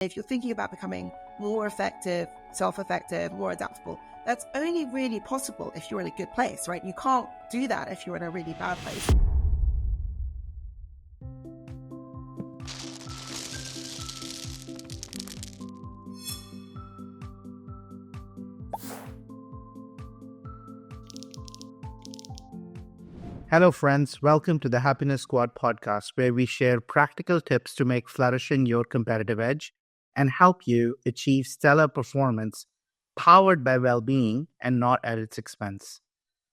If you're thinking about becoming more effective, self-effective, more adaptable, that's only really possible if you're in a good place, right? You can't do that if you're in a really bad place. Hello, friends. Welcome to the Happiness Squad podcast, where we share practical tips to make flourishing your competitive edge and help you achieve stellar performance powered by well-being and not at its expense.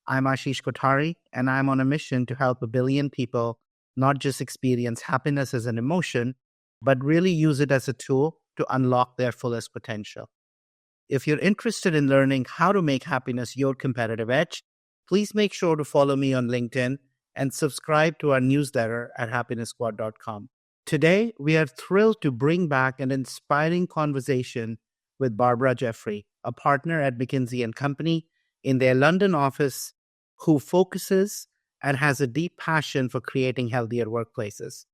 I'm Ashish Kothari, and I'm on a mission to help 1 billion people not just experience happiness as an emotion, but really use it as a tool to unlock their fullest potential. If you're interested in learning how to make happiness your competitive edge, please make sure to follow me on LinkedIn and subscribe to our newsletter at happiness.squad.com. Today, we are thrilled to bring back an inspiring conversation with Barbara Jeffrey, a partner at McKinsey & Company in their London office who focuses and has a deep passion for creating healthier workplaces.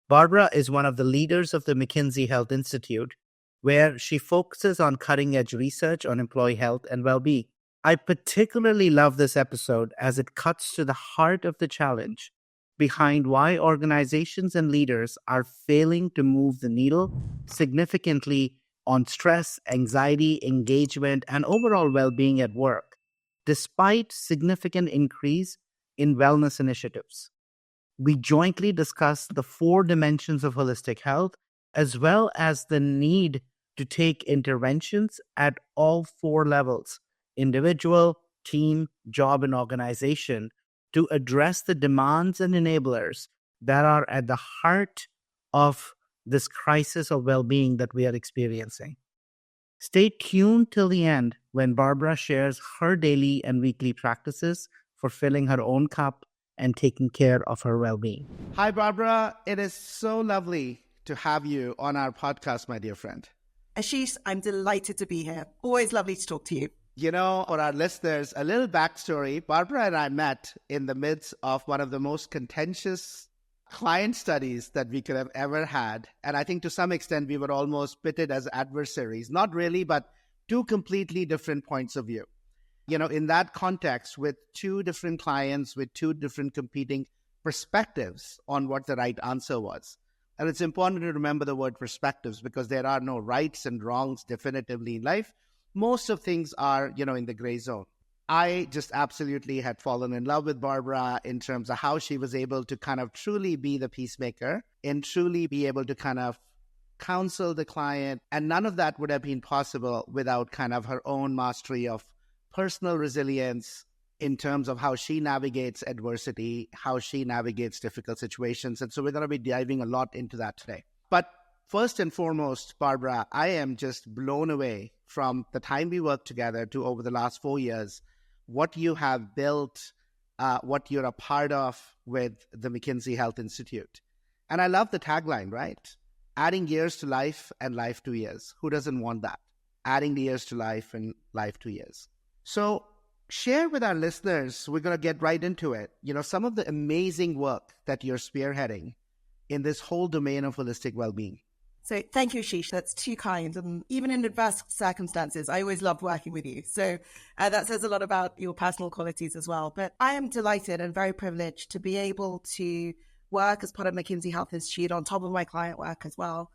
Barbara is one of the leaders of the McKinsey Health Institute, where she focuses on cutting-edge research on employee health and well-being. I particularly love this episode as it cuts to the heart of the challenge behind why organizations and leaders are failing to move the needle significantly on stress, anxiety, engagement, and overall well-being at work, despite significant increase in wellness initiatives. We jointly discuss the 4 dimensions of holistic health, as well as the need to take interventions at all 4 levels: individual, team, job, and organization, to address the demands and enablers that are at the heart of this crisis of well-being that we are experiencing. Stay tuned till the end when Barbara shares her daily and weekly practices for filling her own cup and taking care of her well-being. Hi, Barbara. It is so lovely to have you on our podcast, my dear friend. Ashish, I'm delighted to be here. Always lovely to talk to you. You know, for our listeners, a little backstory. Barbara and I met in the midst of one of the most contentious client studies that we could have ever had. And I think to some extent, we were almost pitted as adversaries. Not really, but 2 completely different points of view. You know, in that context, with 2 different clients, with 2 different competing perspectives on what the right answer was. And it's important to remember the word perspectives because there are no rights and wrongs definitively in life. Most of things are, in the gray zone. I just absolutely had fallen in love with Barbara in terms of how she was able to kind of truly be the peacemaker and truly be able to kind of counsel the client. And none of that would have been possible without kind of her own mastery of personal resilience in terms of how she navigates adversity, how she navigates difficult situations. And so we're going to be diving a lot into that today. But first and foremost, Barbara, I am just blown away from the time we worked together to over the last 4 years, what you have built, what you're a part of with the McKinsey Health Institute. And I love the tagline, right? Adding years to life and life to years. Who doesn't want that? Adding the years to life and life to years. So share with our listeners, we're going to get right into it, some of the amazing work that you're spearheading in this whole domain of holistic well-being. So thank you, Ashish. That's too kind. And even in adverse circumstances, I always loved working with you. So that says a lot about your personal qualities as well. But I am delighted and very privileged to be able to work as part of McKinsey Health Institute on top of my client work as well.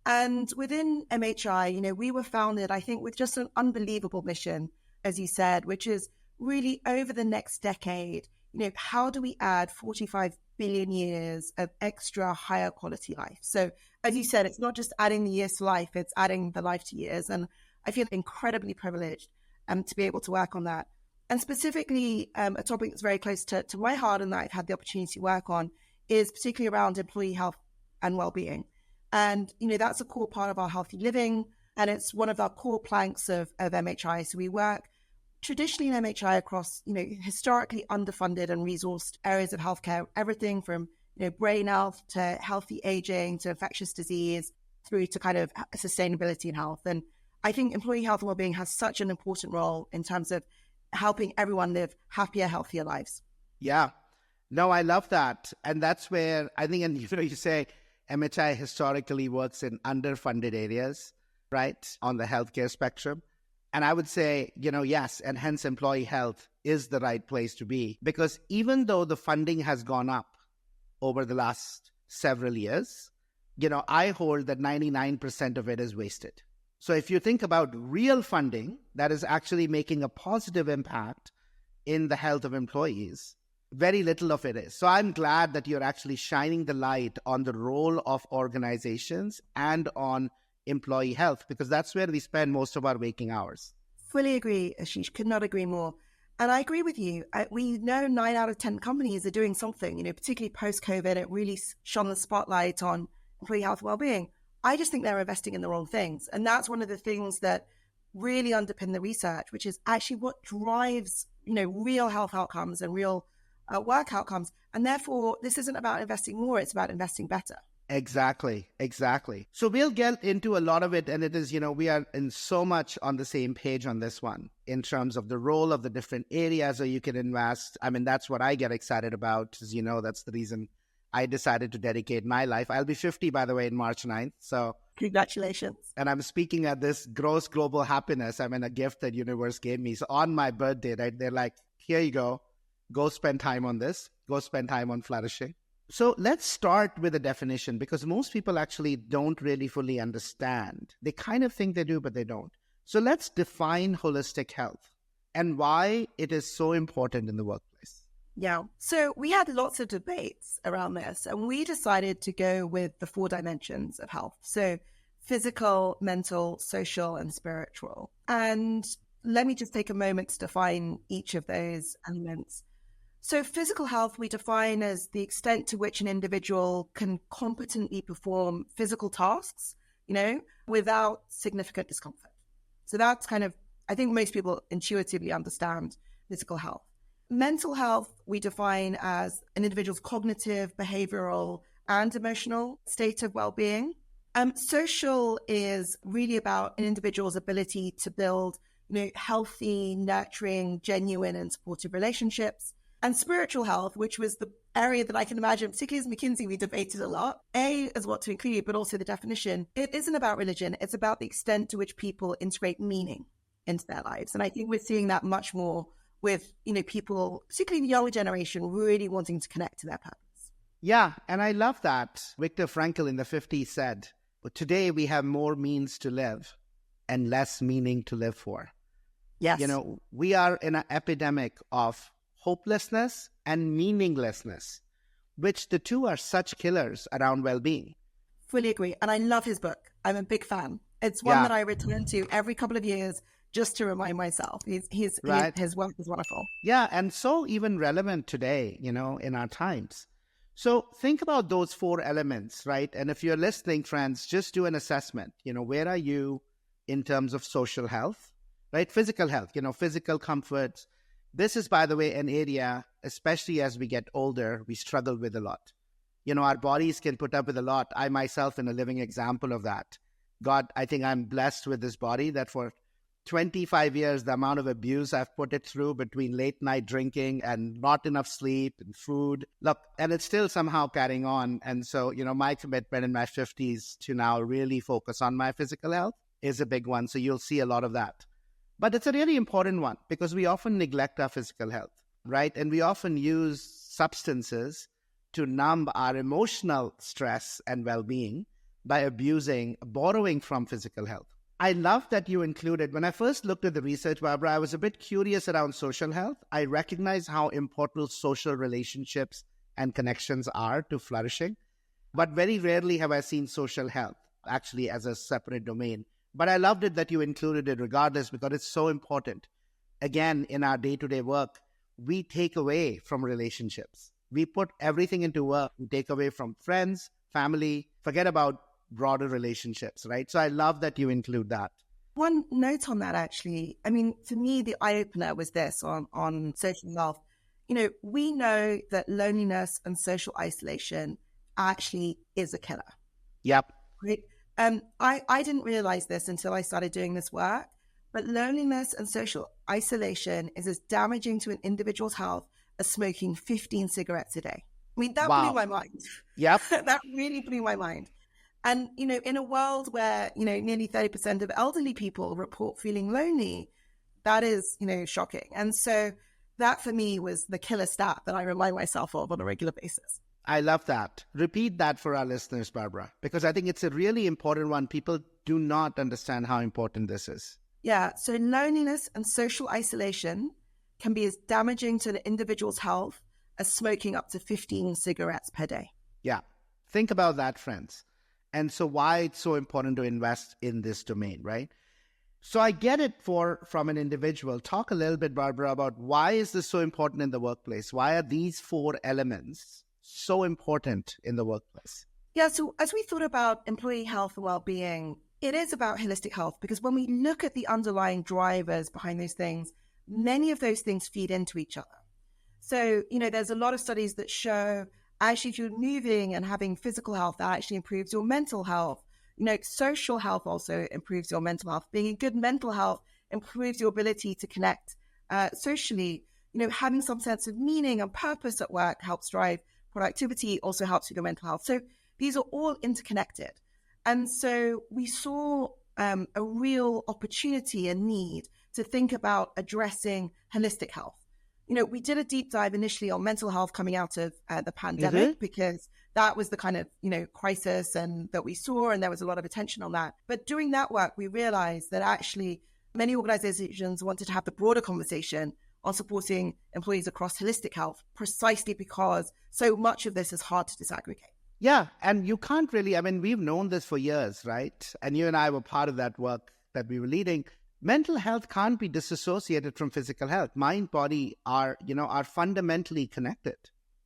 And within MHI, we were founded, I think, with just an unbelievable mission, as you said, which is really over the next decade, how do we add 45 billion years of extra higher quality life? So as you said, it's not just adding the years to life, it's adding the life to years. And I feel incredibly privileged to be able to work on that. And specifically, a topic that's very close to my heart and that I've had the opportunity to work on is particularly around employee health and well-being. And, that's a core part of our healthy living. And it's one of our core planks of MHI. So we work traditionally in MHI across, historically underfunded and resourced areas of healthcare, everything from, brain health to healthy aging to infectious disease through to kind of sustainability and health. And I think employee health and wellbeing has such an important role in terms of helping everyone live happier, healthier lives. Yeah. No, I love that. And that's where I think, and you say MHI historically works in underfunded areas, right, on the healthcare spectrum. And I would say, yes, and hence employee health is the right place to be, because even though the funding has gone up over the last several years, I hold that 99% of it is wasted. So if you think about real funding that is actually making a positive impact in the health of employees, very little of it is. So I'm glad that you're actually shining the light on the role of organizations and on employee health, because that's where we spend most of our waking hours. Fully agree, Ashish. Could not agree more. And I agree with you. We know 9 out of 10 companies are doing something, particularly post-COVID. It really shone the spotlight on employee health and well-being. I just think they're investing in the wrong things. And that's one of the things that really underpin the research, which is actually what drives, real health outcomes and real work outcomes. And therefore, this isn't about investing more, it's about investing better. Exactly. So we'll get into a lot of it. And it is, we are in so much on the same page on this one in terms of the role of the different areas where you can invest. I mean, that's what I get excited about. As that's the reason I decided to dedicate my life. I'll be 50, by the way, in March 9th. So congratulations. And I'm speaking at this gross global happiness. I mean, a gift that universe gave me. So on my birthday, right, they're like, here you go spend time on this, go spend time on flourishing. So let's start with a definition, because most people actually don't really fully understand. They kind of think they do, but they don't. So let's define holistic health and why it is so important in the workplace. Yeah. So we had lots of debates around this, and we decided to go with the 4 dimensions of health. So physical, mental, social, and spiritual. And let me just take a moment to define each of those elements. So physical health we define as the extent to which an individual can competently perform physical tasks, without significant discomfort. So that's kind of, I think most people intuitively understand physical health. Mental health we define as an individual's cognitive, behavioral, and emotional state of well-being. Social is really about an individual's ability to build, healthy, nurturing, genuine, and supportive relationships. And spiritual health, which was the area that I can imagine, particularly as McKinsey, we debated a lot. A, is what to include, but also the definition. It isn't about religion. It's about the extent to which people integrate meaning into their lives. And I think we're seeing that much more with, people, particularly the younger generation, really wanting to connect to their purpose. Yeah, and I love that. Viktor Frankl in the 50s said, today we have more means to live and less meaning to live for. Yes. We are in an epidemic of hopelessness and meaninglessness, which the two are such killers around well-being. Fully agree. And I love his book. I'm a big fan. It's one that I return to every couple of years just to remind myself. His work is wonderful. Yeah, and so even relevant today, in our times. So think about those 4 elements, right? And if you're listening, friends, just do an assessment. Where are you in terms of social health, right? Physical health, physical comforts. This is, by the way, an area, especially as we get older, we struggle with a lot. Our bodies can put up with a lot. I myself am a living example of that. God, I think I'm blessed with this body that for 25 years, the amount of abuse I've put it through between late night drinking and not enough sleep and food. Look, and it's still somehow carrying on. And so, my commitment in my 50s to now really focus on my physical health is a big one. So you'll see a lot of that. But it's a really important one because we often neglect our physical health, right? And we often use substances to numb our emotional stress and well-being by borrowing from physical health. I love that you included, when I first looked at the research, Barbara, I was a bit curious around social health. I recognize how important social relationships and connections are to flourishing, but very rarely have I seen social health actually as a separate domain. But I loved it that you included it regardless because it's so important. Again, in our day-to-day work, we take away from relationships. We put everything into work. We take away from friends, family, forget about broader relationships, right? So I love that you include that. One note on that, actually. I mean, for me, the eye-opener was this on social health. We know that loneliness and social isolation actually is a killer. Yep. Right? I didn't realize this until I started doing this work, but loneliness and social isolation is as damaging to an individual's health as smoking 15 cigarettes a day. I mean, that blew Wow. my mind. Yep. That really blew my mind. And, in a world where, nearly 30% of elderly people report feeling lonely, that is, shocking. And so that for me was the killer stat that I remind myself of on a regular basis. I love that. Repeat that for our listeners, Barbara, because I think it's a really important one. People do not understand how important this is. Yeah. So loneliness and social isolation can be as damaging to an individual's health as smoking up to 15 cigarettes per day. Yeah. Think about that, friends. And so why it's so important to invest in this domain, right? So I get it from an individual. Talk a little bit, Barbara, about why is this so important in the workplace? Why are these 4 elements so important in the workplace? Yeah, so as we thought about employee health and well-being, it is about holistic health, because when we look at the underlying drivers behind those things, many of those things feed into each other. So, there's a lot of studies that show actually if you're moving and having physical health, that actually improves your mental health. Social health also improves your mental health. Being in good mental health improves your ability to connect socially. Having some sense of meaning and purpose at work helps drive productivity, also helps with your mental health. So these are all interconnected. And so we saw a real opportunity and need to think about addressing holistic health. We did a deep dive initially on mental health coming out of the pandemic, because that was the kind of, crisis and that we saw, and there was a lot of attention on that. But doing that work, we realized that actually many organizations wanted to have the broader conversation on supporting employees across holistic health, precisely because so much of this is hard to disaggregate. Yeah, and you can't really, we've known this for years, right? And you and I were part of that work that we were leading. Mental health can't be disassociated from physical health. Mind, body are fundamentally connected,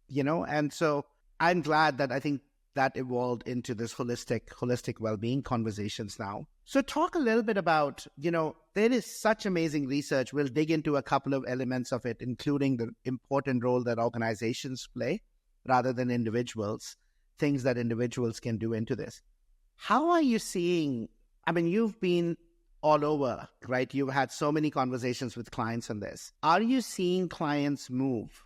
and so I'm glad that I think that evolved into this holistic well-being conversations now. So talk a little bit about, there is such amazing research. We'll dig into a couple of elements of it, including the important role that organizations play rather than individuals, things that individuals can do into this. How are you seeing, you've been all over, right? You've had so many conversations with clients on this. Are you seeing clients move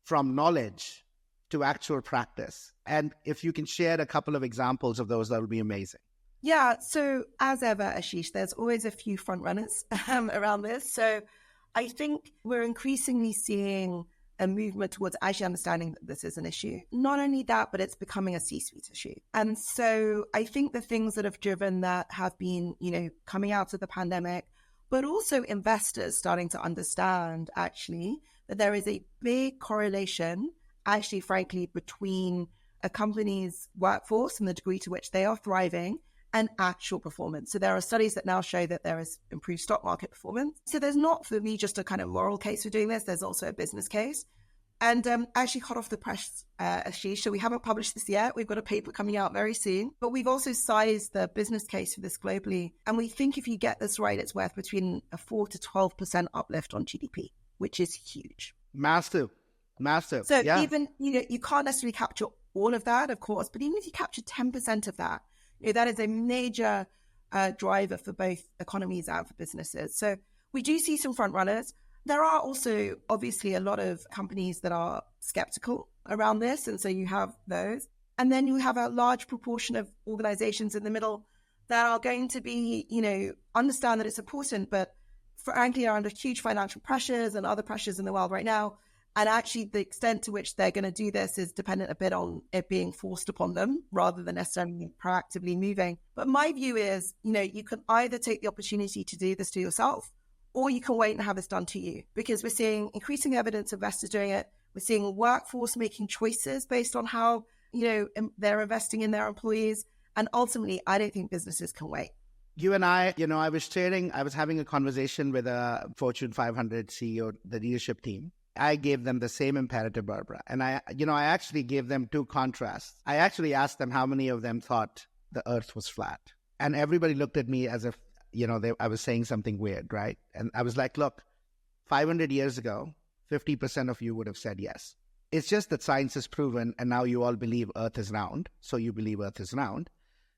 from knowledge to actual practice? And if you can share a couple of examples of those, that would be amazing. Yeah. So as ever, Ashish, there's always a few front runners around this. So I think we're increasingly seeing a movement towards actually understanding that this is an issue. Not only that, but it's becoming a C-suite issue. And so I think the things that have driven that have been, coming out of the pandemic, but also investors starting to understand actually that there is a big correlation, actually, frankly, between a company's workforce and the degree to which they are thriving and actual performance. So there are studies that now show that there is improved stock market performance. So there's not, for me, just a kind of moral case for doing this. There's also a business case. And actually hot off the press, Ashish, so we haven't published this yet. We've got a paper coming out very soon. But we've also sized the business case for this globally. And we think if you get this right, it's worth between a 4 to 12% uplift on GDP, which is huge. Massive. So yeah. Even, you can't necessarily capture all of that, of course, but even if you capture 10% of that, that is a major driver for both economies and for businesses. So we do see some front runners. There are also obviously a lot of companies that are skeptical around this. And so you have those. And then you have a large proportion of organizations in the middle that are going to be, understand that it's important, but frankly are under huge financial pressures and other pressures in the world right now. And actually the extent to which they're going to do this is dependent a bit on it being forced upon them rather than necessarily proactively moving. But my view is, you can either take the opportunity to do this to yourself, or you can wait and have this done to you, because we're seeing increasing evidence of investors doing it. We're seeing workforce making choices based on how, they're investing in their employees. And ultimately, I don't think businesses can wait. You and I was having a conversation with a Fortune 500 CEO, the leadership team. I gave them the same imperative, Barbara. And I actually gave them 2 contrasts. I actually asked them how many of them thought the earth was flat. And everybody looked at me as if, I was saying something weird, right? And I was like, look, 500 years ago, 50% of you would have said yes. It's just that science is proven, and now you all believe earth is round. So you believe earth is round.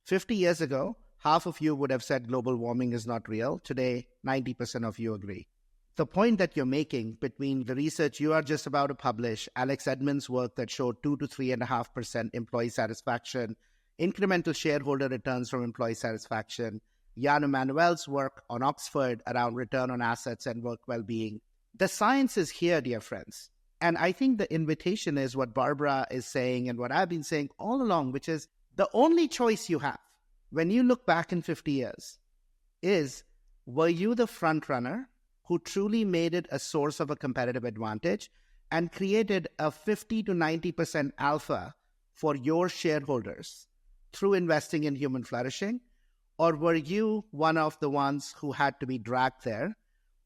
50 years ago, half of you would have said global warming is not real. Today, 90% of you agree. the point that you're making between the research you are just about to publish, Alex Edmonds' work that showed 2 to 3.5% employee satisfaction, incremental shareholder returns from employee satisfaction, Jan Emanuel's work on Oxford around return on assets and work well-being. The science is here, dear friends. And I think the invitation is what Barbara is saying and what I've been saying all along, which is the only choice you have when you look back in 50 years is, were you the front runner who truly made it a source of a competitive advantage and created a 50 to 90% alpha for your shareholders through investing in human flourishing? Or were you one of the ones who had to be dragged there?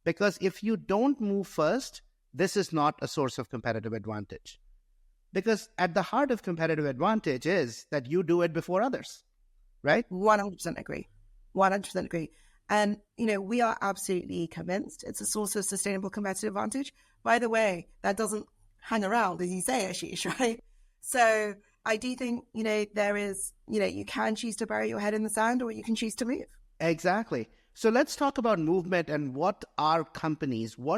Because if you don't move first, this is not a source of competitive advantage. Because at the heart of competitive advantage is that you do it before others, right? 100% agree. 100% agree. And, we are absolutely convinced it's a source of sustainable competitive advantage. By the way, that doesn't hang around, as you say, Ashish, right? So I do think, there is, you can choose to bury your head in the sand or you can choose to move. Exactly. So let's talk about movement and what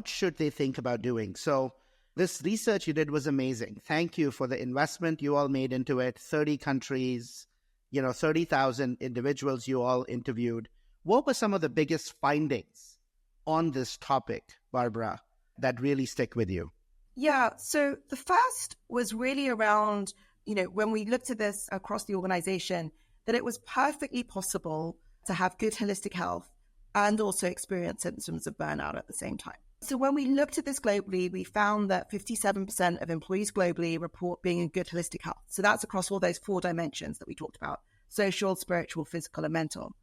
should they think about doing? So this research you did was amazing. Thank you for the investment you all made into it. 30 countries, 30,000 individuals you all interviewed. What were some of the biggest findings on this topic, Barbara, that really stick with you? Yeah, so the first was really around, when we looked at this across the organization, that it was perfectly possible to have good holistic health and also experience symptoms of burnout at the same time. So when we looked at this globally, we found that 57% of employees globally report being in good holistic health. So that's across all those 4 dimensions that we talked about: social, spiritual, physical, and mental.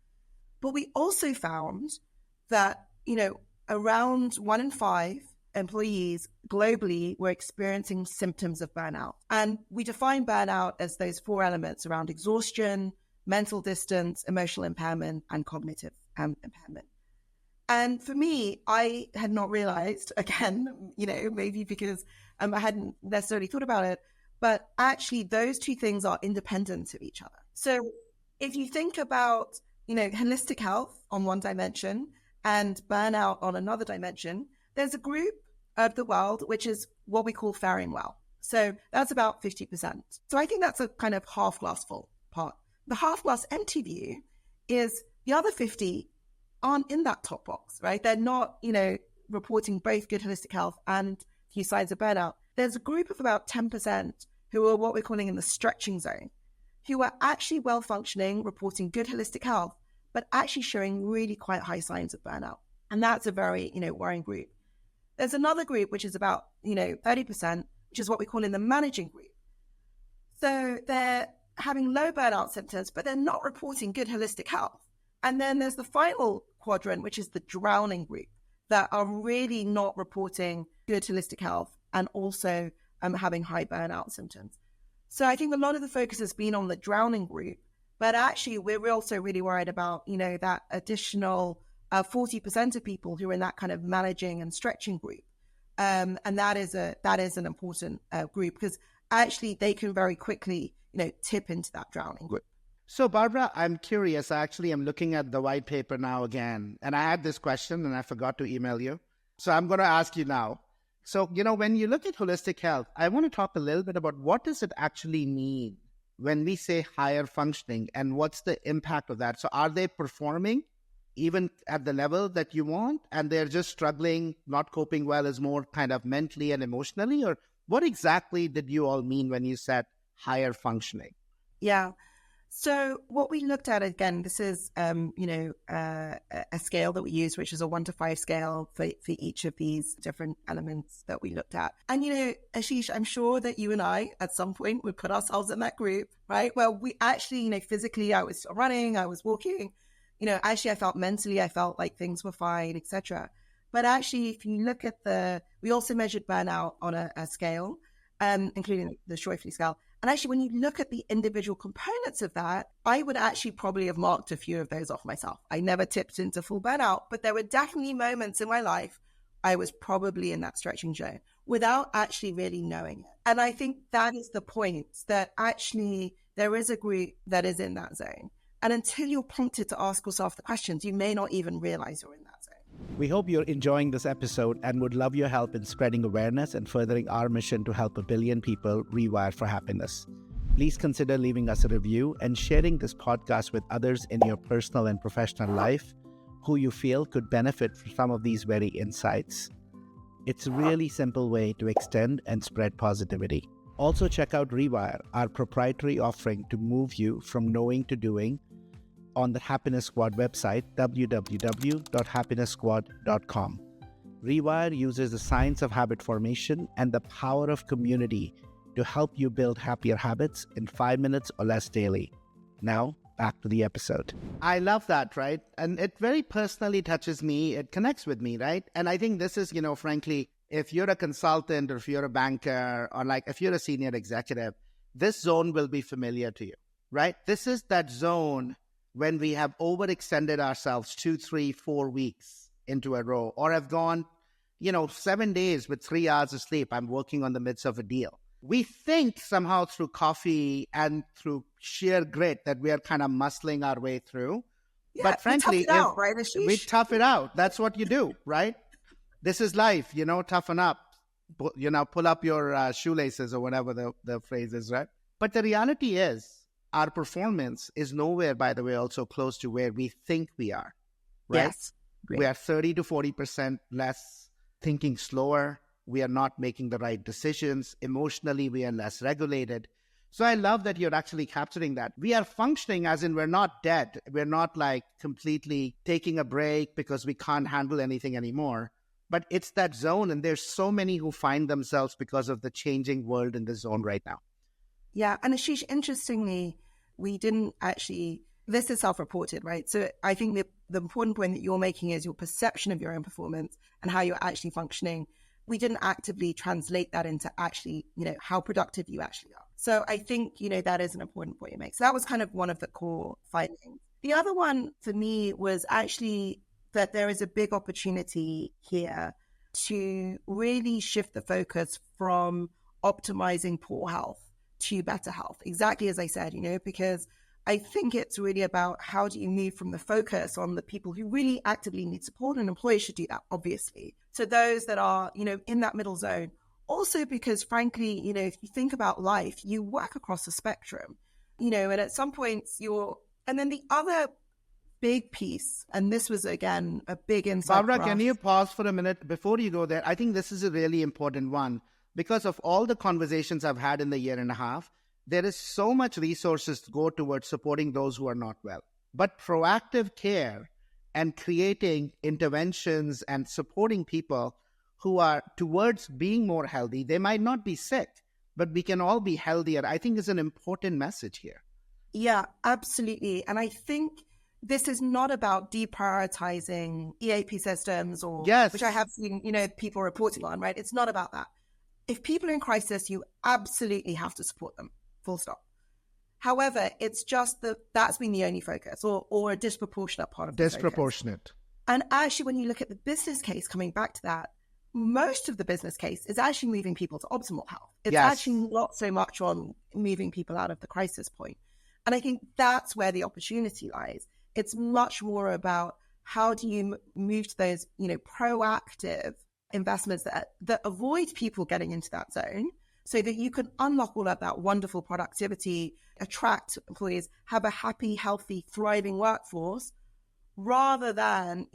But we also found that, around 1 in 5 employees globally were experiencing symptoms of burnout. And we define burnout as those 4 elements around exhaustion, mental distance, emotional impairment, and cognitive impairment. And for me, I had not realized, again, maybe because I hadn't necessarily thought about it, but actually those 2 things are independent of each other. So if you think about holistic health on one dimension and burnout on another dimension, there's a group of the world which is what we call faring well. So that's about 50%. So I think that's a kind of half glass full part. The half glass empty view is the other 50 aren't in that top box, right? They're not, reporting both good holistic health and few signs of burnout. There's a group of about 10% who are what we're calling in the stretching zone, who are actually well functioning, reporting good holistic health, but actually showing really quite high signs of burnout. And that's a very, worrying group. There's another group, which is about, 30%, which is what we call in the managing group. So they're having low burnout symptoms, but they're not reporting good holistic health. And then there's the final quadrant, which is the drowning group, that are really not reporting good holistic health and also having high burnout symptoms. So I think a lot of the focus has been on the drowning group, but actually we're also really worried about, that additional 40% of people who are in that kind of managing and stretching group. And that is an important group, because actually they can very quickly, tip into that drowning group. So Barbara, I'm curious. Actually, I'm looking at the white paper now again, and I had this question and I forgot to email you. So I'm going to ask you now. So, when you look at holistic health, I want to talk a little bit about what does it actually mean when we say higher functioning, and what's the impact of that? So are they performing even at the level that you want, and they're just struggling, not coping well, is more kind of mentally and emotionally? Or what exactly did you all mean when you said higher functioning? Yeah. So what we looked at, again, this is, a scale that we use, which is a 1 to 5 scale for each of these different elements that we looked at. And, Ashish, I'm sure that you and I at some point would put ourselves in that group, right? Well, we actually, physically, I was running, I was walking, actually I felt mentally, I felt like things were fine, etc. But actually, if you look at we also measured burnout on a scale, including the Schweifele scale. And actually, when you look at the individual components of that, I would actually probably have marked a few of those off myself. I never tipped into full burnout, but there were definitely moments in my life I was probably in that stretching zone without actually really knowing it. And I think that is the point, that actually there is a group that is in that zone. And until you're prompted to ask yourself the questions, you may not even realize you're in that zone. We hope you're enjoying this episode and would love your help in spreading awareness and furthering our mission to help 1 billion people rewire for happiness. Please consider leaving us a review and sharing this podcast with others in your personal and professional life who you feel could benefit from some of these very insights. It's a really simple way to extend and spread positivity. Also check out Rewire, our proprietary offering to move you from knowing to doing, on the Happiness Squad website, www.happiness.squad.com. Rewire uses the science of habit formation and the power of community to help you build happier habits in 5 minutes or less daily. Now, back to the episode. I love that, right? And it very personally touches me. It connects with me, right? And I think this is, frankly, if you're a consultant or if you're a banker or if you're a senior executive, this zone will be familiar to you, right? This is that zone when we have overextended ourselves 2, 3, 4 weeks into a row, or have gone, 7 days with 3 hours of sleep. I'm working on the midst of a deal. We think somehow through coffee and through sheer grit that we are kind of muscling our way through. Yeah, but frankly, we tough it out, right, Ashish? We tough it out. That's what you do, right? This is life, toughen up, pull up your shoelaces or whatever the phrase is, right? But the reality is, our performance is nowhere, by the way, also close to where we think we are, right? Yes. We are 30 to 40% less thinking slower. We are not making the right decisions. Emotionally, we are less regulated. So I love that you're actually capturing that. We are functioning as in we're not dead. We're not completely taking a break because we can't handle anything anymore. But it's that zone. And there's so many who find themselves because of the changing world in the zone right now. Yeah. And Ashish, interestingly, we didn't actually, this is self-reported, right? So I think the important point that you're making is your perception of your own performance and how you're actually functioning. We didn't actively translate that into actually, how productive you actually are. So I think, that is an important point you make. So that was kind of one of the core findings. The other one for me was actually that there is a big opportunity here to really shift the focus from optimizing poor health to better health. Exactly as I said, because I think it's really about how do you move from the focus on the people who really actively need support, and employers should do that, obviously. So those that are, in that middle zone. Also because frankly, if you think about life, you work across the spectrum, and at some points and then the other big piece, and this was again a big insight. Barbara, can you pause for a minute before you go there? I think this is a really important one because of all the conversations I've had in the year and a half. There is so much resources to go towards supporting those who are not well. But proactive care and creating interventions and supporting people who are towards being more healthy, they might not be sick, but we can all be healthier, I think is an important message here. Yeah, absolutely. And I think this is not about deprioritizing EAP systems or which I have seen, people reporting on, right? It's not about that. If people are in crisis, you absolutely have to support them. Full stop. However, it's just that's been the only focus or a disproportionate part of the disproportionate. And actually, when you look at the business case, coming back to that, most of the business case is actually moving people to optimal health. It's actually not so much on moving people out of the crisis point. And I think that's where the opportunity lies. It's much more about how do you move to those, proactive investments that avoid people getting into that zone, so that you can unlock all of that wonderful productivity, attract employees, have a happy, healthy, thriving workforce, rather than,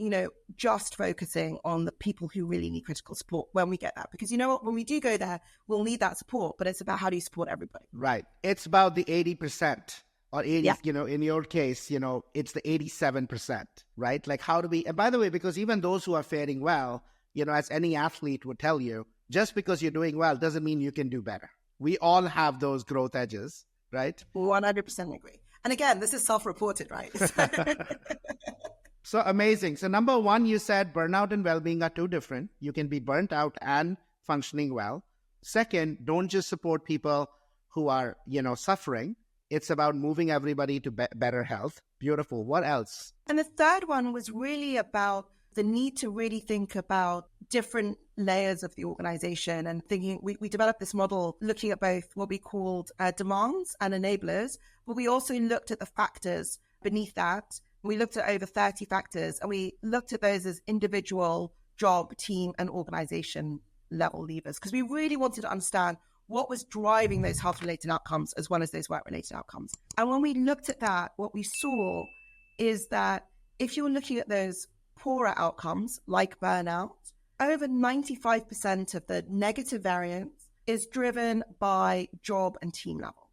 just focusing on the people who really need critical support when we get that. Because you know what, when we do go there, we'll need that support, but it's about how do you support everybody? Right. It's about the 80% or 80, in your case, it's the 87%, right? How do we, and by the way, because even those who are faring well, as any athlete would tell you, just because you're doing well doesn't mean you can do better. We all have those growth edges, right? 100% agree. And again, this is self-reported, right? So amazing. So number one, you said burnout and well-being are two different. You can be burnt out and functioning well. Second, don't just support people who are, suffering. It's about moving everybody to better health. Beautiful. What else? And the third one was really about the need to really think about different layers of the organization and thinking, we developed this model looking at both what we called demands and enablers, but we also looked at the factors beneath that, We looked at over 30 factors, and we looked at those as individual, job, team, and organization level levers, because we really wanted to understand what was driving those health-related outcomes as well as those work-related outcomes. And when we looked at that, what we saw is that if you're looking at those poorer outcomes like burnout, over 95% of the negative variance is driven by job and team level.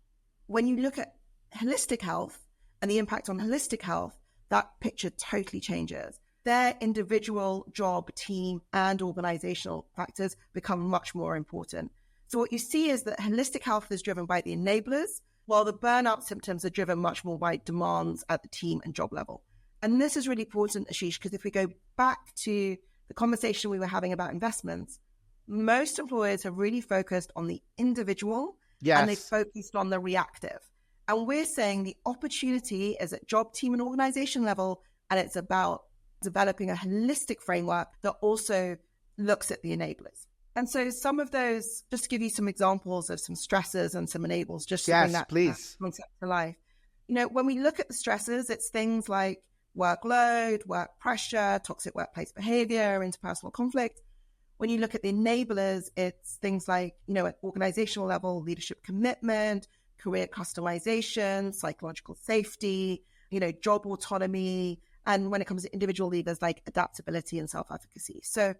When you look at holistic health and the impact on holistic health, that picture totally changes. Their individual, job, team, and organizational factors become much more important. So what you see is that holistic health is driven by the enablers, while the burnout symptoms are driven much more by demands at the team and job level. And this is really important, Ashish, because if we go back to the conversation we were having about investments, most employers have really focused on the individual, and they focused on the reactive. And we're saying the opportunity is at job, team, and organization level, and it's about developing a holistic framework that also looks at the enablers. And so some of those, just to give you some examples of some stressors and some enablers, just to bring that concept to life. When we look at the stressors, it's things like workload, work pressure, toxic workplace behavior, interpersonal conflict. When you look at the enablers, it's things like, at organizational level, leadership commitment, career customization, psychological safety, job autonomy. And when it comes to individual levers like adaptability and self-efficacy. So,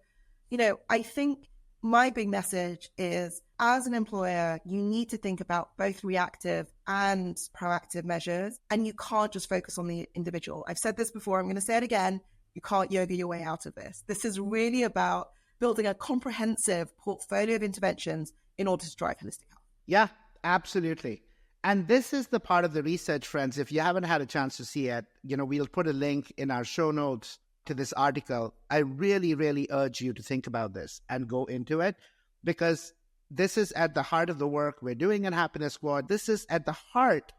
I think my big message is, as an employer, you need to think about both reactive and proactive measures, and you can't just focus on the individual. I've said this before, I'm going to say it again. You can't yoga your way out of this. This is really about building a comprehensive portfolio of interventions in order to drive holistic health. Yeah, absolutely. And this is the part of the research, friends. If you haven't had a chance to see it, we'll put a link in our show notes to this article. I really, really urge you to think about this and go into it, because this is at the heart of the work we're doing in Happiness Squad. This is at the heart,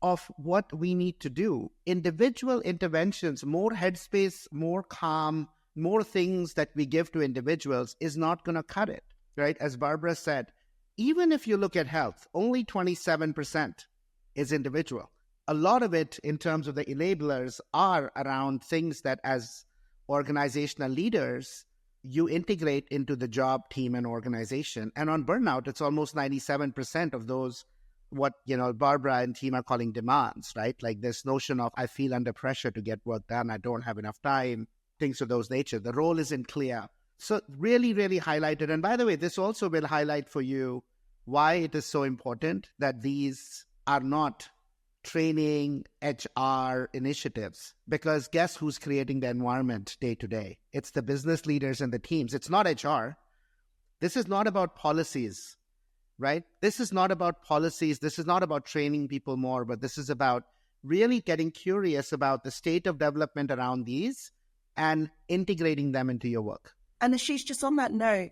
of what we need to do. Individual interventions, more headspace, more calm, more things that we give to individuals is not going to cut it, right? As Barbara said, even if you look at health, only 27% is individual. A lot of it, in terms of the enablers, are around things that as organizational leaders, you integrate into the job, team, and organization. And on burnout, it's almost 97% of those, what, Barbara and team are calling demands, right? Like this notion of, I feel under pressure to get work done, I don't have enough time, things of those nature. The role isn't clear. So really, really highlighted. And by the way, this also will highlight for you why it is so important that these are not training HR initiatives, because guess who's creating the environment day to day? It's the business leaders and the teams. It's not HR. This is not about policies, right? This is not about policies. This is not about training people more, but this is about really getting curious about the state of development around these and integrating them into your work. And Ashish, just on that note,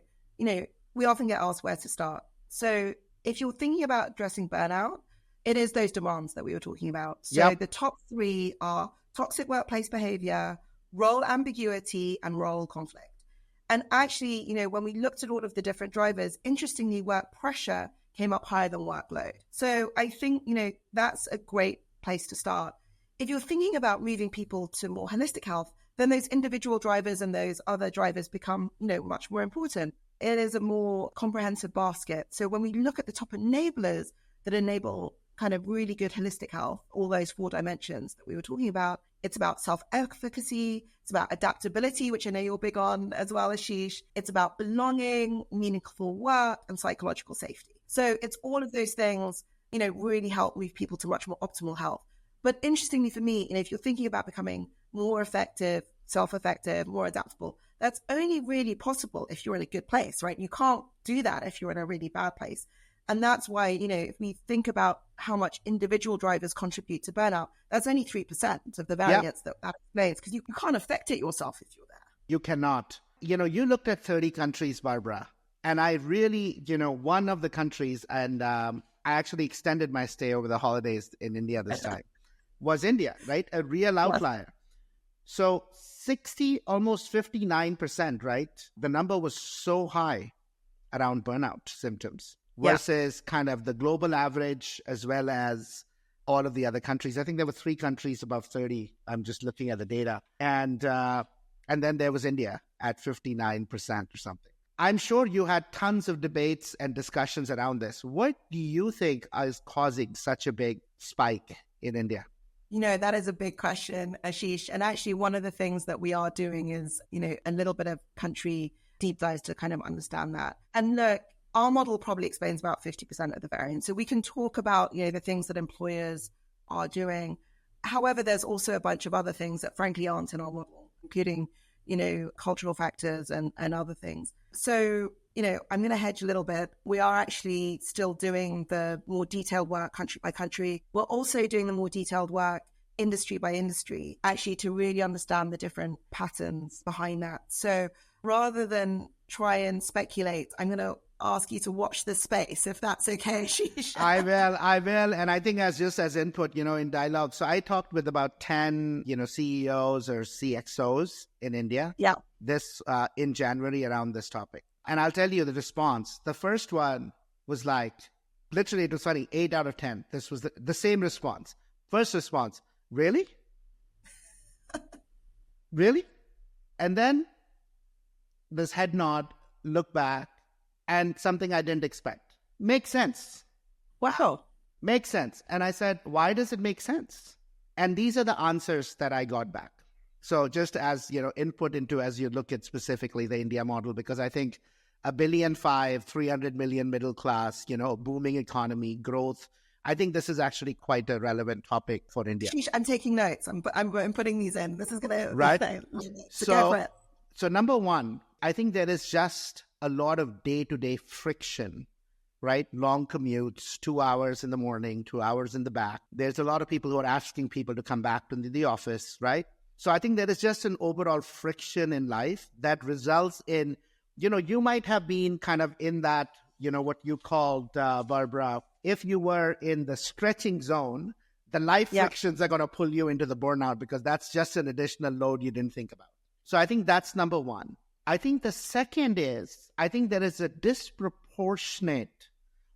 we often get asked where to start. So if you're thinking about addressing burnout, it is those demands that we were talking about. So the top three are toxic workplace behavior, role ambiguity, and role conflict. And actually, when we looked at all of the different drivers, interestingly, work pressure came up higher than workload. So I think, that's a great place to start. If you're thinking about moving people to more holistic health, then those individual drivers and those other drivers become, much more important. It is a more comprehensive basket. So when we look at the top enablers that enable kind of really good holistic health, all those 4 dimensions that we were talking about, it's about self-efficacy, it's about adaptability, which I know you're big on as well, Ashish. It's about belonging, meaningful work, and psychological safety. So it's all of those things, really help move people to much more optimal health. But interestingly for me, if you're thinking about becoming more effective, self-effective, more adaptable, that's only really possible if you're in a good place, right? You can't do that if you're in a really bad place. And that's why, if we think about how much individual drivers contribute to burnout, that's only 3% of the variance that explains, because you can't affect it yourself if you're there. You cannot. You looked at 30 countries, Barbara, and I really, one of the countries, and I actually extended my stay over the holidays in India this time, was India, right? A real outlier. So 60, almost 59%, right? The number was so high around burnout symptoms versus kind of the global average, as well as all of the other countries. I think there were 3 countries above 30. I'm just looking at the data. And then there was India at 59% or something. I'm sure you had tons of debates and discussions around this. What do you think is causing such a big spike in India? That is a big question, Ashish. And actually, one of the things that we are doing is, a little bit of country deep dives to kind of understand that. And look, our model probably explains about 50% of the variance. So we can talk about, the things that employers are doing. However, there's also a bunch of other things that frankly aren't in our model, including, cultural factors and other things. So, I'm going to hedge a little bit. We are actually still doing the more detailed work country by country. We're also doing the more detailed work industry by industry, actually to really understand the different patterns behind that. So rather than try and speculate, I'm going to ask you to watch this space, if that's okay, Ashish. I will. And I think as input, in dialogue. So I talked with about 10, CEOs or CXOs in India. Yeah. This in January around this topic. And I'll tell you the response. The first one was like, literally, it was funny, 8 out of 10. This was the same response. First response, really? Really? And then this head nod, look back, and something I didn't expect. Makes sense. Wow. Makes sense. And I said, why does it make sense? And these are the answers that I got back. So just as, input into as you look at specifically the India model, because I think 1.5 billion, 300 million middle class, booming economy, growth. I think this is actually quite a relevant topic for India. I'm taking notes. I'm putting these in. This is going to... Right. So go for it. So number one, I think there is just a lot of day-to-day friction, right? Long commutes, 2 hours in the morning, 2 hours in the back. There's a lot of people who are asking people to come back to the office, right? So I think there is just an overall friction in life that results in, you might have been kind of in that, what you called, Barbara, if you were in the stretching zone, the life frictions are going to pull you into the burnout because that's just an additional load you didn't think about. So I think that's number one. I think the second is, I think there is a disproportionate,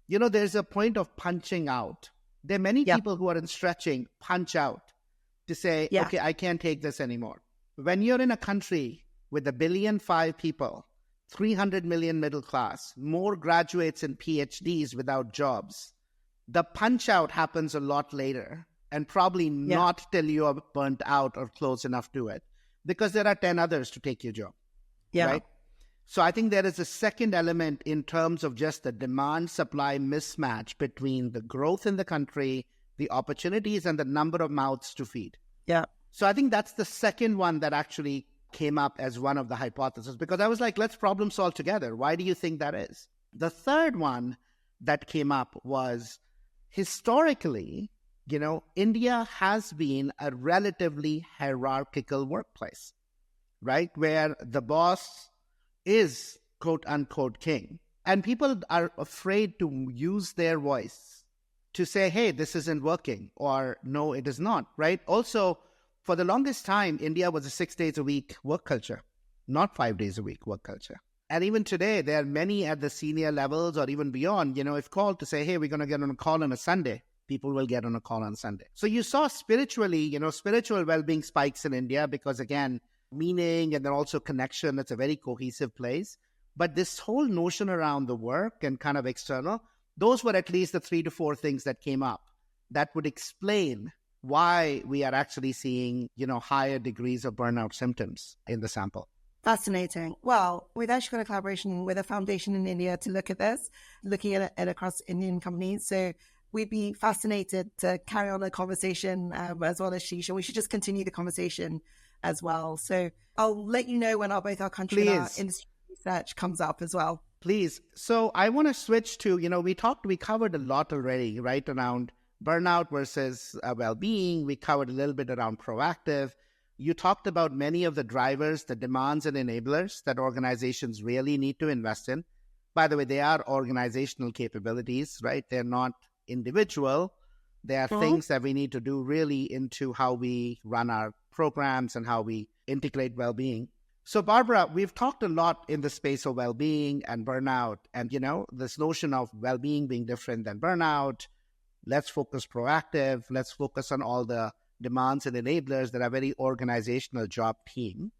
there's a point of punching out. There are many people who are in stretching, punch out to say, okay, I can't take this anymore. When you're in a country with 1.5 billion people, 300 million middle class, more graduates and PhDs without jobs, the punch out happens a lot later and probably not till you are burnt out or close enough to it because there are 10 others to take your job. Yeah. Right? So I think there is a second element in terms of just the demand-supply mismatch between the growth in the country, the opportunities, and the number of mouths to feed. Yeah. So I think that's the second one that actually came up as one of the hypotheses because I was like, let's problem solve together. Why do you think that is? The third one that came up was historically, India has been a relatively hierarchical workplace, right? Where the boss is quote unquote king. And people are afraid to use their voice to say, hey, this isn't working, or no, it is not, right? Also, for the longest time, India was a 6 days a week work culture, not 5 days a week work culture. And even today, there are many at the senior levels or even beyond, if called to say, hey, we're going to get on a call on a Sunday, people will get on a call on Sunday. So you saw spiritually, spiritual well-being spikes in India because, again, meaning and then also connection, it's a very cohesive place. But this whole notion around the work and kind of external, those were at least the 3 to 4 things that came up that would explain why we are actually seeing, higher degrees of burnout symptoms in the sample. Fascinating. Well, we've actually got a collaboration with a foundation in India to look at this, looking at it across Indian companies. So we'd be fascinated to carry on the conversation as well as Ashish. We should just continue the conversation as well. So I'll let you know when both our country and our industry research comes up as well. Please. So I want to switch to, we covered a lot already, right, around burnout versus well-being. We covered a little bit around proactive. You talked about many of the drivers, the demands and enablers that organizations really need to invest in. By the way, they are organizational capabilities, right? They're not individual. They are things that we need to do really into how we run our programs and how we integrate well-being. So Barbara, we've talked a lot in the space of well-being and burnout and, this notion of well-being being different than burnout. Let's focus proactive. Let's focus on all the demands and enablers that are very organizational job team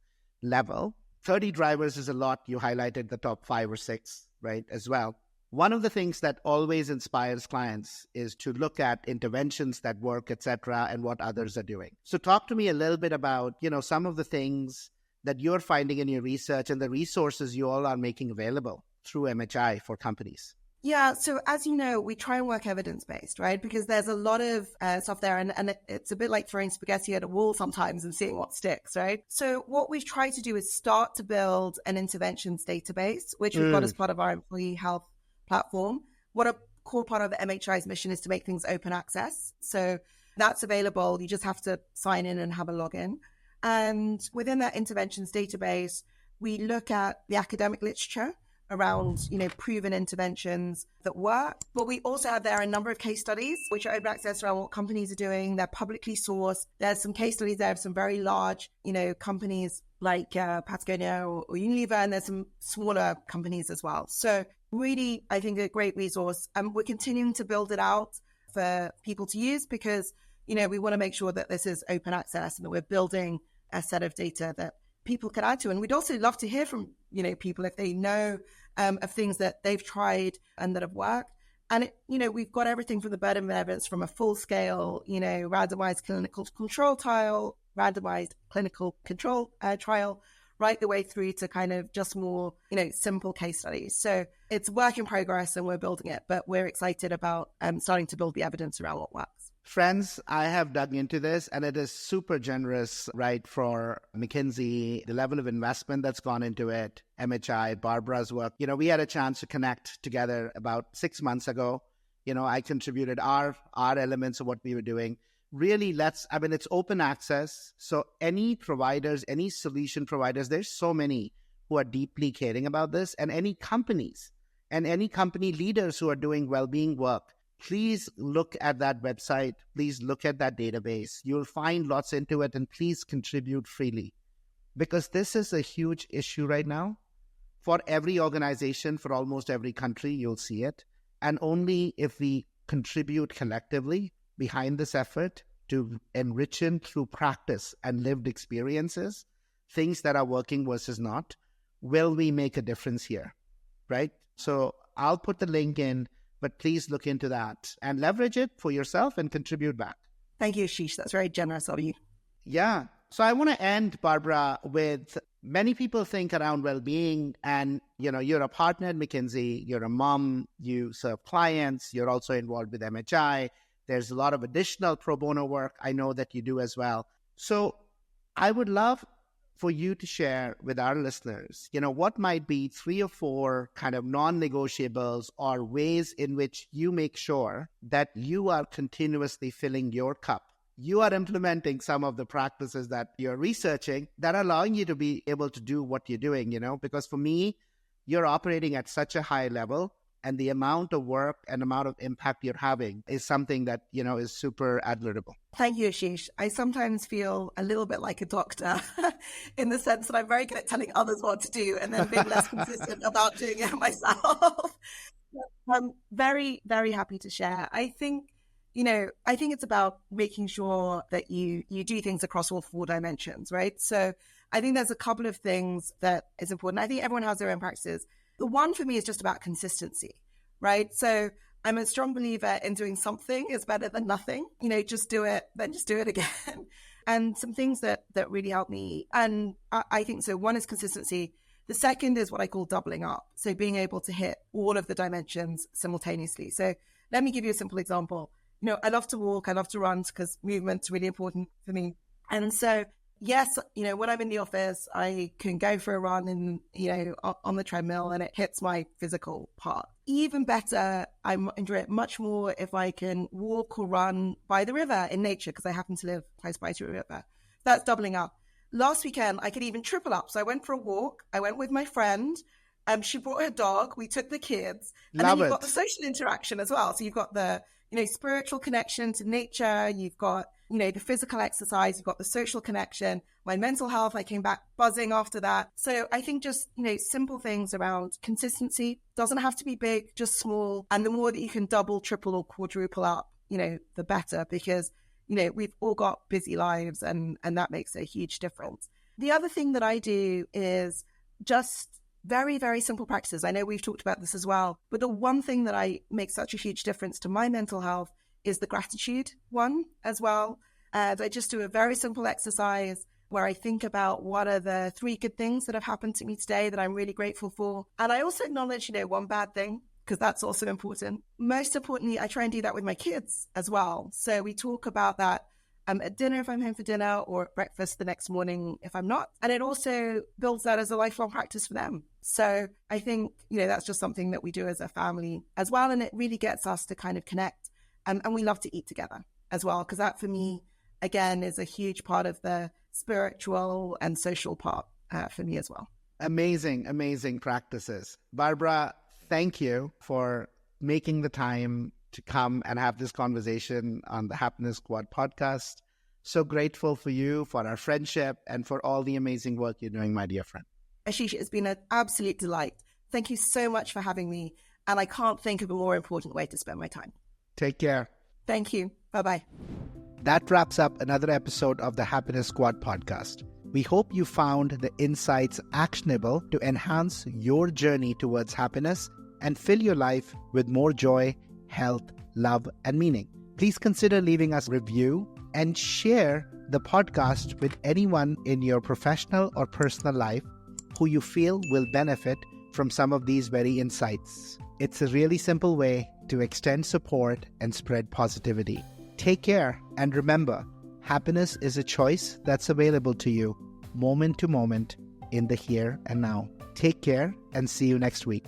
level. 30 drivers is a lot. You highlighted the top 5 or 6, right, as well. One of the things that always inspires clients is to look at interventions that work, etc., and what others are doing. So talk to me a little bit about, some of the things that you're finding in your research and the resources you all are making available through MHI for companies. Yeah, so as you know, we try and work evidence-based, right? Because there's a lot of stuff there, and it's a bit like throwing spaghetti at a wall sometimes and seeing what sticks, right? So what we've tried to do is start to build an interventions database, which we've got as part of our employee health platform. What a core part of the MHI's mission is to make things open access. So that's available. You just have to sign in and have a login. And within that interventions database, we look at the academic literature around, proven interventions that work. But we also have there a number of case studies, which are open access around what companies are doing. They're publicly sourced. There's some case studies there of some very large, companies like Patagonia or Unilever, and there's some smaller companies as well. So really, I think a great resource. And we're continuing to build it out for people to use because, we want to make sure that this is open access and that we're building a set of data that people can add to. And we'd also love to hear from, people if they know of things that they've tried and that have worked. And, we've got everything from the burden of evidence from a full scale, randomized clinical control trial, randomized clinical control trial, right the way through to kind of just more, simple case studies. So it's work in progress and we're building it, but we're excited about starting to build the evidence around what works. Friends, I have dug into this and it is super generous, right, for McKinsey, the level of investment that's gone into it, MHI, Barbara's work. We had a chance to connect together about 6 months ago. I contributed our elements of what we were doing. Really, it's open access. So any providers, any solution providers, there's so many who are deeply caring about this, and any companies and any company leaders who are doing well-being work. Please look at that website. Please look at that database. You'll find lots into it, and please contribute freely because this is a huge issue right now for every organization, for almost every country. You'll see it. And only if we contribute collectively behind this effort to enrich it through practice and lived experiences, things that are working versus not, will we make a difference here, right? So I'll put the link in, but please look into that and leverage it for yourself and contribute back. Thank you, Ashish. That's very generous of you. Yeah. So I want to end, Barbara, with many people think around well-being and, you're a partner at McKinsey, you're a mom, you serve clients, you're also involved with MHI. There's a lot of additional pro bono work I know that you do as well. So I would love for you to share with our listeners, what might be 3 or 4 kind of non-negotiables or ways in which you make sure that you are continuously filling your cup. You are implementing some of the practices that you're researching that are allowing you to be able to do what you're doing, because for me, you're operating at such a high level and the amount of work and amount of impact you're having is something that, is super admirable. Thank you, Ashish. I sometimes feel a little bit like a doctor in the sense that I'm very good at telling others what to do and then being less consistent about doing it myself. I'm very, very happy to share. I think it's about making sure that you do things across all 4 dimensions, right? So I think there's a couple of things that is important. I think everyone has their own practices. The one for me is just about consistency, right? So I'm a strong believer in doing something is better than nothing. Just do it, then just do it again. And some things that really help me. And I think so. One is consistency. The second is what I call doubling up. So being able to hit all of the dimensions simultaneously. So let me give you a simple example. I love to walk, I love to run because movement's really important for me. And so, yes, when I'm in the office, I can go for a run and, on the treadmill and it hits my physical part. Even better, I enjoy it much more if I can walk or run by the river in nature because I happen to live close by to a river. That's doubling up. Last weekend, I could even triple up. So I went for a walk. I went with my friend. She brought her dog. We took the kids. And then you've got the social interaction as well. So you've got the spiritual connection to nature. You've got, the physical exercise. You've got the social connection. My mental health, I came back buzzing after that. So I think just, simple things around consistency. Doesn't have to be big, just small. And the more that you can double, triple, or quadruple up, the better, because, we've all got busy lives, and that makes a huge difference. The other thing that I do is just very, very simple practices. I know we've talked about this as well, but the one thing that makes such a huge difference to my mental health is the gratitude one as well. I just do a very simple exercise where I think about what are the 3 good things that have happened to me today that I'm really grateful for. And I also acknowledge, one bad thing, because that's also important. Most importantly, I try and do that with my kids as well. So we talk about that at dinner if I'm home for dinner, or at breakfast the next morning if I'm not. And it also builds that as a lifelong practice for them. So I think, that's just something that we do as a family as well. And it really gets us to kind of connect. And we love to eat together as well, because that for me, again, is a huge part of the spiritual and social part for me as well. Amazing, amazing practices. Barbara, thank you for making the time to come and have this conversation on the Happiness Squad podcast. So grateful for you, for our friendship, and for all the amazing work you're doing, my dear friend. Ashish, it's been an absolute delight. Thank you so much for having me. And I can't think of a more important way to spend my time. Take care. Thank you. Bye-bye. That wraps up another episode of the Happiness Squad podcast. We hope you found the insights actionable to enhance your journey towards happiness and fill your life with more joy, health, love, and meaning. Please consider leaving us a review and share the podcast with anyone in your professional or personal life who you feel will benefit from some of these very insights. It's a really simple way to extend support and spread positivity. Take care, and remember, happiness is a choice that's available to you moment to moment in the here and now. Take care, and see you next week.